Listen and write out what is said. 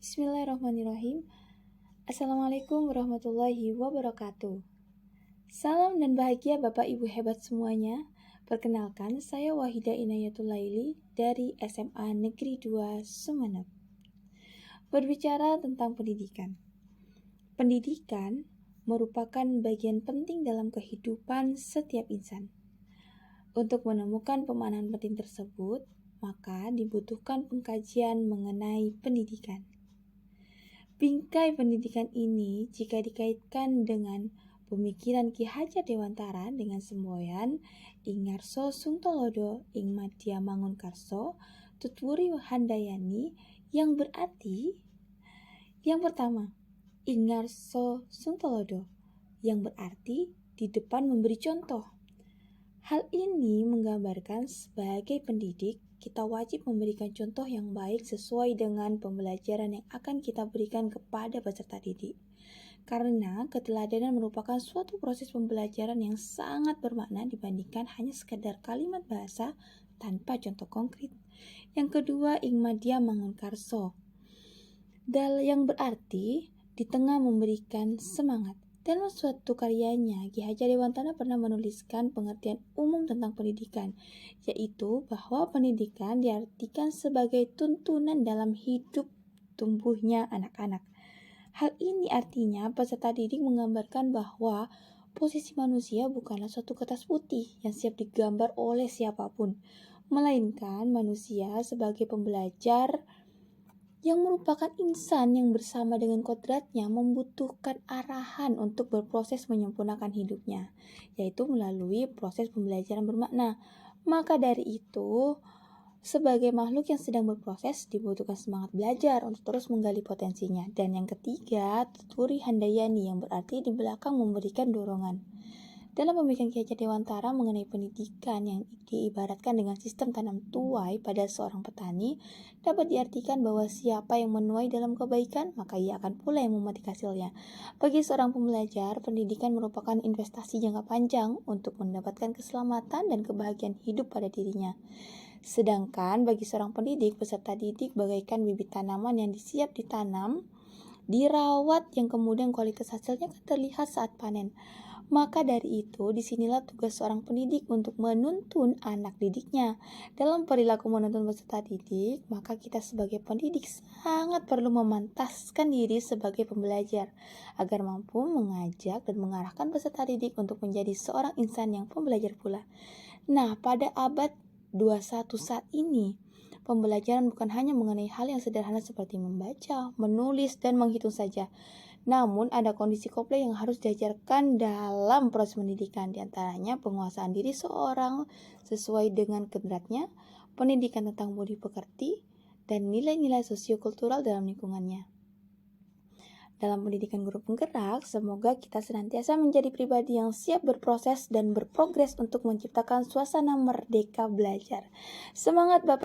Bismillahirrahmanirrahim. Assalamualaikum warahmatullahi wabarakatuh. Salam dan bahagia Bapak Ibu hebat semuanya. Perkenalkan, saya Wahida Inayatul Laili dari SMA Negeri 2 Sumeneb. Berbicara tentang pendidikan. Pendidikan merupakan bagian penting dalam kehidupan setiap insan. Untuk menemukan pemahaman penting tersebut, maka dibutuhkan pengkajian mengenai pendidikan. Bingkai pendidikan ini jika dikaitkan dengan pemikiran Ki Hajar Dewantara dengan semboyan ing ngarsa sungtolodo ing madya mangunkarso tutwuri handayani, yang berarti yang pertama, ing ngarsa sungtolodo, yang berarti di depan memberi contoh. Hal ini menggambarkan sebagai pendidik, kita wajib memberikan contoh yang baik sesuai dengan pembelajaran yang akan kita berikan kepada peserta didik. Karena keteladanan merupakan suatu proses pembelajaran yang sangat bermakna dibandingkan hanya sekedar kalimat bahasa tanpa contoh konkret. Yang kedua, ing madya mangunkarso, yang berarti di tengah memberikan semangat. Dalam suatu karyanya, Ki Hajar Dewantara pernah menuliskan pengertian umum tentang pendidikan, yaitu bahwa pendidikan diartikan sebagai tuntunan dalam hidup tumbuhnya anak-anak. Hal ini artinya peserta didik menggambarkan bahwa posisi manusia bukanlah suatu kertas putih yang siap digambar oleh siapapun, melainkan manusia sebagai pembelajar yang merupakan insan yang bersama dengan kodratnya membutuhkan arahan untuk berproses menyempurnakan hidupnya, yaitu melalui proses pembelajaran bermakna. Maka dari itu, sebagai makhluk yang sedang berproses dibutuhkan semangat belajar untuk terus menggali potensinya. Dan yang ketiga, tuturi handayani, yang berarti di belakang memberikan dorongan. Dalam pemikiran Ki Hajar Dewantara mengenai pendidikan yang diibaratkan dengan sistem tanam tuai pada seorang petani, dapat diartikan bahwa siapa yang menuai dalam kebaikan, maka ia akan pula yang memetik hasilnya. Bagi seorang pembelajar, pendidikan merupakan investasi jangka panjang untuk mendapatkan keselamatan dan kebahagiaan hidup pada dirinya. Sedangkan bagi seorang pendidik, peserta didik bagaikan bibit tanaman yang siap ditanam, dirawat, yang kemudian kualitas hasilnya akan terlihat saat panen. Maka dari itu, disinilah tugas seorang pendidik untuk menuntun anak didiknya. Dalam perilaku menuntun peserta didik, maka kita sebagai pendidik sangat perlu memantaskan diri sebagai pembelajar, agar mampu mengajak dan mengarahkan peserta didik untuk menjadi seorang insan yang pembelajar pula. Nah, pada abad 21 saat ini, pembelajaran bukan hanya mengenai hal yang sederhana seperti membaca, menulis, dan menghitung saja. Namun ada kondisi kompleks yang harus diajarkan dalam proses pendidikan, diantaranya penguasaan diri seorang sesuai dengan kodratnya, pendidikan tentang budi pekerti, dan nilai-nilai sosiokultural dalam lingkungannya. Dalam pendidikan guru penggerak, semoga kita senantiasa menjadi pribadi yang siap berproses dan berprogres untuk menciptakan suasana merdeka belajar. Semangat Bapak!